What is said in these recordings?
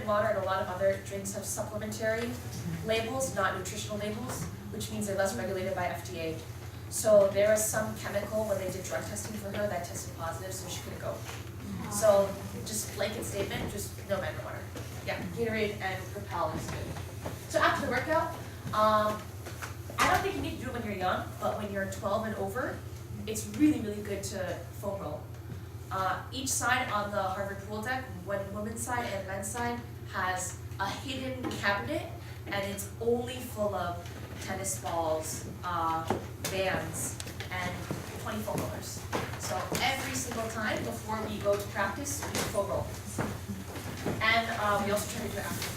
vitamin water and a lot of other drinks have supplementary labels, not nutritional labels, which means they're less regulated by FDA. So there was some chemical when they did drug testing for her that tested positive, so she couldn't go. So just blanket statement, just no vitamin water. Yeah, Gatorade and Propel is good. So after the workout, I don't think you need to do it when you're young, but when you're 12 and over, it's really, really good to foam roll. Each side on the Harvard pool deck, women's side and men's side, has a hidden cabinet, and it's only full of tennis balls, bands, and 20 foam rollers. So every single time before we go to practice, we foam roll. And we also try to do it after.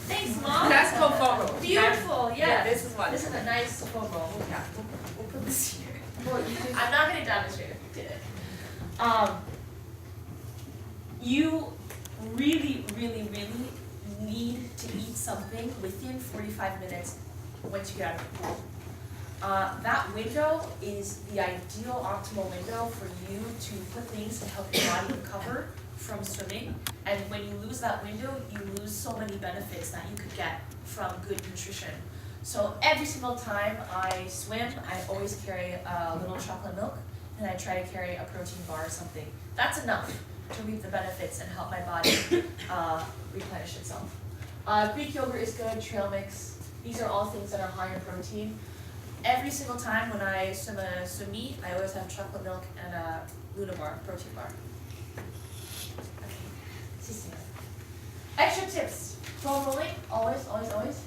Thanks, Mom. That's called foam roll. Beautiful, yes. Yeah, this is one. This is a nice foam roll. Yeah, we'll put this here. Well, I'm not going to demonstrate if you did it. You really, really, really need to eat something within 45 minutes once you get out of the pool. That window is the ideal optimal window for you to put things to help your body recover from swimming. And when you lose that window, you lose so many benefits that you could get from good nutrition. So every single time I swim, I always carry a little chocolate milk, and I try to carry a protein bar or something. That's enough to reap the benefits and help my body replenish itself. Greek yogurt is good, trail mix. These are all things that are high in protein. Every single time when I swim a swim meet, I always have chocolate milk and a Luna bar, protein bar. Okay. Extra tips. Foam rolling, always, always, always.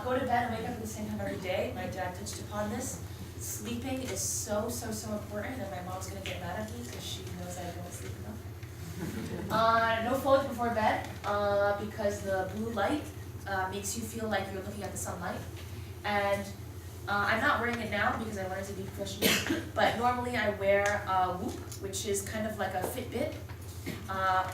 Go to bed and wake up at the same time every day. My dad touched upon this. Sleeping is so, so, so important, and my mom's gonna get mad at me because she knows I don't sleep enough. No phones before bed because the blue light makes you feel like you're looking at the sunlight. And I'm not wearing it now because I wanted to be professional, but normally I wear a Whoop, which is kind of like a Fitbit,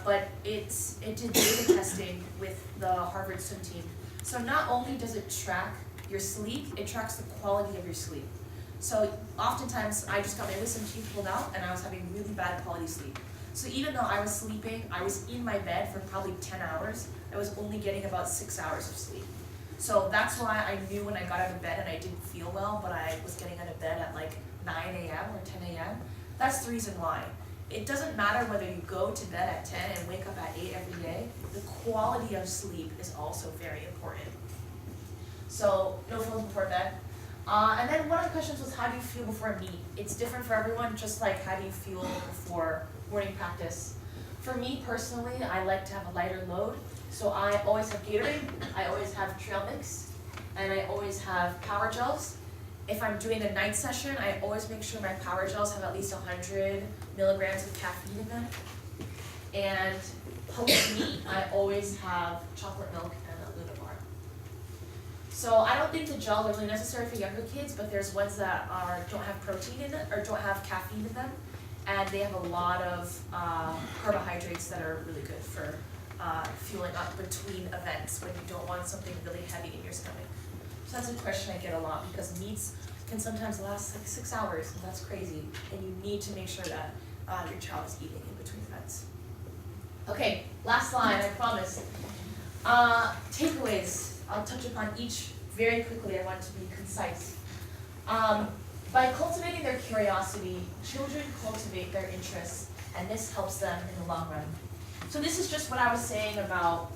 but it did data testing with the Harvard swim team. So not only does it track your sleep, it tracks the quality of your sleep. So oftentimes I just got my wisdom teeth pulled out and I was having really bad quality sleep. So even though I was sleeping, I was in my bed for probably 10 hours, I was only getting about 6 hours of sleep. So that's why I knew when I got out of bed and I didn't feel well, but I was getting out of bed at like 9 a.m. or 10 a.m. That's the reason why. It doesn't matter whether you go to bed at 10 and wake up at 8 every day, the quality of sleep is also very important. So no phones before bed. And then one of the questions was, how do you feel before a meet? It's different for everyone, just like how do you feel before morning practice. For me personally, I like to have a lighter load. So I always have Gatorade, I always have trail mix, and I always have power gels. If I'm doing a night session, I always make sure my power gels have at least 100 milligrams of caffeine in them. And post-meet, I always have chocolate milk and a Luna bar. So I don't think the gels are really necessary for younger kids, but there's ones that don't have protein in it, or don't have caffeine in them, and they have a lot of carbohydrates that are really good for fueling up between events when you don't want something really heavy in your stomach. So that's a question I get a lot because meets can sometimes last like 6 hours, and that's crazy. And you need to make sure that your child is eating in between events. Okay, last line, I promise. Takeaways. I'll touch upon each very quickly. I want to be concise. By cultivating their curiosity, children cultivate their interests, and this helps them in the long run. So this is just what I was saying about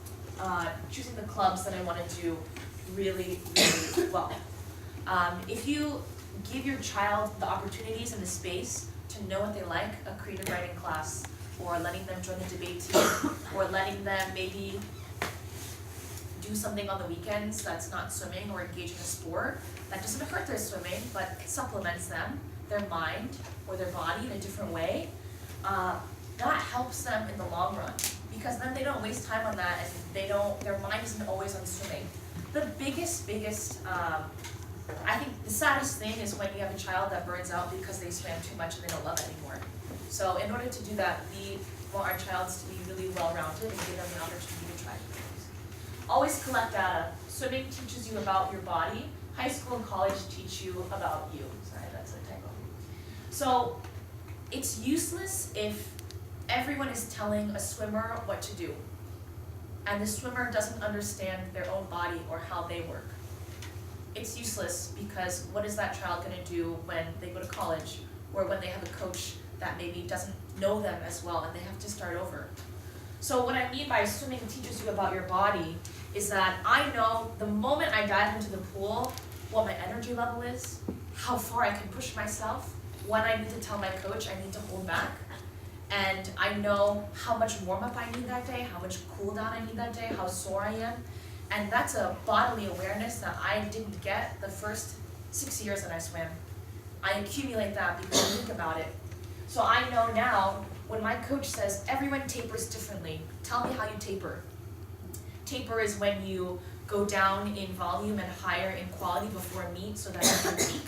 choosing the clubs that I want to do really, really well. If you give your child the opportunities and the space to know what they like, a creative writing class, or letting them join the debate team, or letting them maybe do something on the weekends that's not swimming or engage in a sport, that doesn't hurt their swimming, but supplements them, their mind, or their body in a different way, that helps them in the long run. Because then they don't waste time on that, and their mind isn't always on swimming. The biggest, I think the saddest thing is when you have a child that burns out because they swam too much and they don't love it anymore. So in order to do that, we want our child to be really well-rounded and give them the opportunity to try things. Always collect data. Swimming teaches you about your body. High school and college teach you about you. Sorry, that's a typo. So it's useless if everyone is telling a swimmer what to do. and the swimmer doesn't understand their own body or how they work, it's useless, because what is that child going to do when they go to college, or when they have a coach that maybe doesn't know them as well and they have to start over? So what I mean by swimming teaches you about your body is that I know the moment I dive into the pool what my energy level is, how far I can push myself, when I need to tell my coach I need to hold back, and I know how much warm-up I need that day, how much cool down I need that day, how sore I am. And that's a bodily awareness that I didn't get the first 6 years that I swam. I accumulate that because I think about it. So I know now, when my coach says, everyone tapers differently, tell me how you taper. Taper is when you go down in volume and higher in quality before a meet so that you can peak.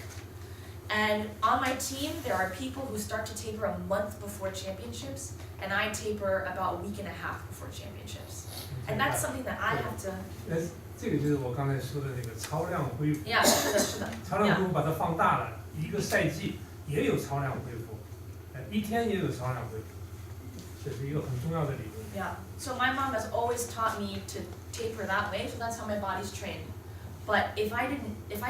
And on my team, there are people who start to taper a month before championships, and I taper about a week and a half before championships. And that's something that I have to. 这个就是我刚才说的那个超量恢复。Yeah, 是的，是的。超量恢复把它放大了，一个赛季也有超量恢复，一天也有超量恢复，这是一个很重要的理论。Yeah. So my mom has always taught me to taper that way, so that's how my body's trained. But if I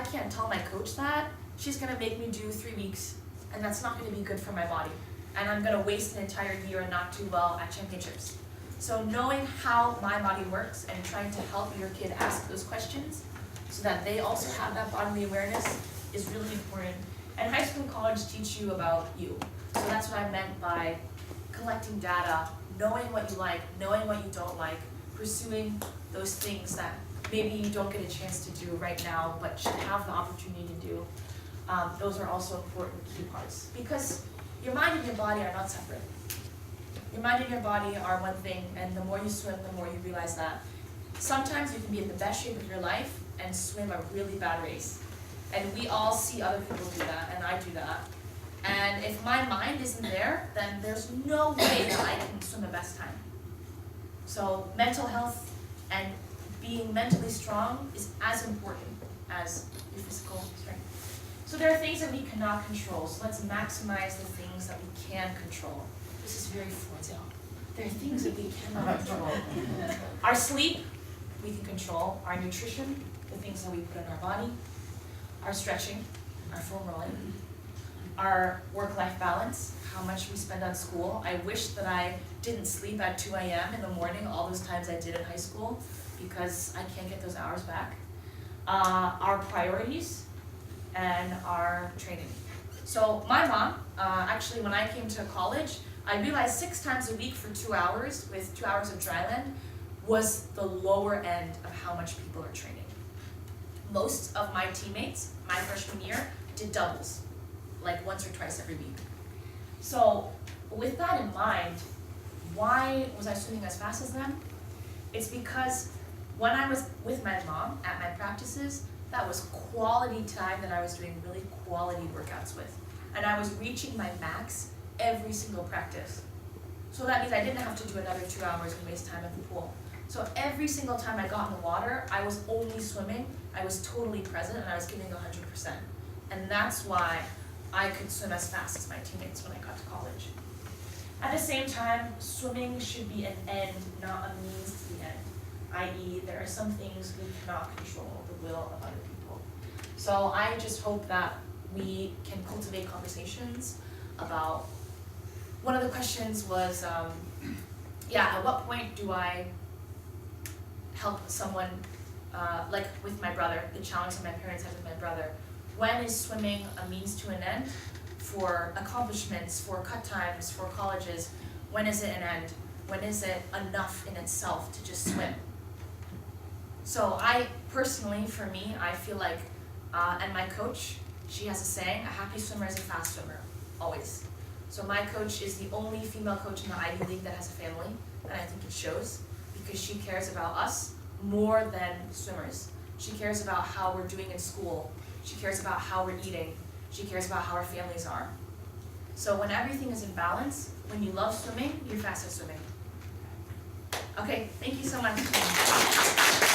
can't tell my coach that, she's gonna make me do 3 weeks, and that's not gonna be good for my body. And I'm gonna waste an entire year and not do well at championships. So knowing how my body works and trying to help your kid ask those questions so that they also have that bodily awareness is really important. And high school and college teach you about you. So that's what I meant by collecting data, knowing what you like, knowing what you don't like, pursuing those things that maybe you don't get a chance to do right now but should have the opportunity to do. Those are also important key parts, because your mind and your body are not separate. Your mind and your body are one thing, and the more you swim, the more you realize that. Sometimes you can be in the best shape of your life and swim a really bad race. And we all see other people do that, and I do that. And if my mind isn't there, then there's no way that I can swim a best time. So mental health and being mentally strong is as important as your physical strength. So there are things that we cannot control, so let's maximize the things that we can control. This is very Forzel. There are things that we cannot control. Our sleep, we can control. Our nutrition, the things that we put in our body. Our stretching, our foam rolling. Our work-life balance, how much we spend on school. I wish that I didn't sleep at 2 a.m. in the morning all those times I did in high school, because I can't get those hours back. Our priorities and our training. So my mom, actually when I came to college, I realized 6 times a week for 2 hours with 2 hours of dry land was the lower end of how much people are training. Most of my teammates, my freshman year, did doubles, like once or twice every week. So with that in mind, why was I swimming as fast as them? It's because when I was with my mom at my practices, that was quality time that I was doing really quality workouts with. And I was reaching my max every single practice. So that means I didn't have to do another 2 hours and waste time at the pool. So every single time I got in the water, I was only swimming, I was totally present, and I was giving 100%. And that's why I could swim as fast as my teammates when I got to college. At the same time, swimming should be an end, not a means to the end. I.e., there are some things we cannot control the will of other people. So I just hope that we can cultivate conversations about, one of the questions was, at what point do I help someone, like with my brother, the challenge that my parents had with my brother. When is swimming a means to an end for accomplishments, for cut times, for colleges? When is it an end? When is it enough in itself to just swim? So I personally, for me, I feel like, and my coach, she has a saying, a happy swimmer is a fast swimmer, always. So my coach is the only female coach in the Ivy League that has a family, and I think it shows, because she cares about us more than swimmers. She cares about how we're doing in school. She cares about how we're eating. She cares about how our families are. So when everything is in balance, when you love swimming, you're fast at swimming. Okay, thank you so much.